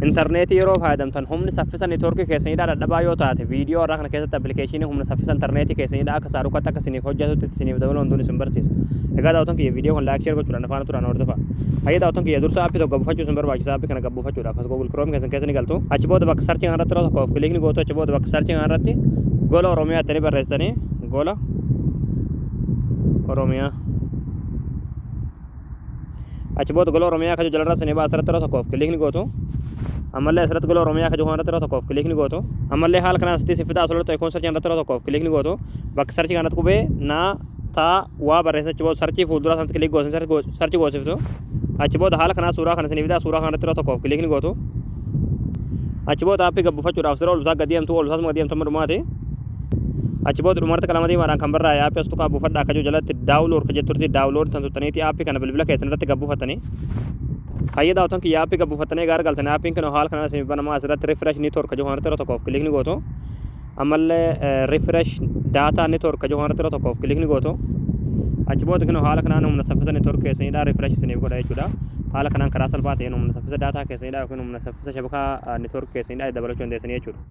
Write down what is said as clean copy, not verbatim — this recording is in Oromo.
Internetii yeroo fayyadamtan humni saffisa neetwoorkii keessaniidhaa dadhabaa yoo taate viidiyoo irraa kana keessatti appilikeeshinii humna saffisa internetii keessaniidhaa akka saarukatti akka isiniif hojjetutti isiniif dabaluu hunduun isin barsiisa. Egaa daawwattoon kiyya viidiyoo kan laayik sheer gochuudhaan afaan turaan hordofaa. Hayya daawwattoon kiyya dursa aappii tokko buufachuun isin barbaachisa. Aappii kana buufachuudhaaf as Google Chrome keessa ni galtu. Achi booda bakka sarchii kana irratti tokko of kilikni gootu. Achi booda bakka sarchii kana irratti gola Oromiyaa itti barreessitanii gola Oromiyaa. Achi booda gola Oromiyaa kan jalarraa isin baasirratti tokko of kilikni gootu. Ammallee asirratti gola Oromiyaa kan jiru irratti tokko of kilikni gootu. Ammallee haala kanaan asitti sifidaa asirratti ikoon sarchii irratti tokko of kilikni gootu. Bakka sarchii kanatti qubee naa taa waa barreessachi booda sarchii fuuldura sanatti kilik gootu sarchii goosiftu. Achi booda haala kanaa suuraa kana isin fidaa suuraa kanatti tokko of kilikni gootu. Achi booda aappii gabbuufachuudhaaf siree ol bisaa gadi'amtu ol bisaas gadi'amtu dhumaati. Achi booda dhumarratti qalamatii maadhaan kan barraa'e aappii astuqaa buufadhaa akka jiru jalatti daawulood kan jetturti daawulood tan tuttaniiti aappii kana bilbila keessan irratti gabbuufatanii. Hayya daawwattoon kiyya aappii gabbuufatanii gaara galtanii aappiin kana haala kanaan isin banamaa asirratti refresh network kan jiru irratti tokko of kilikni gootu. Ammallee refresh data network kan jiru irratti tokko of kilikni gootu. Achi booda kan haala kanaan humna saffisa network keessaniidhaa refresh isiniif godha jechuudha. Haala kanaan karaa salphaa ta'een humna saffisa data keessaniidhaa yookiin humna saffisa shabakaa network keessaniidhaa dabalachuu dandeessanii jechuudha.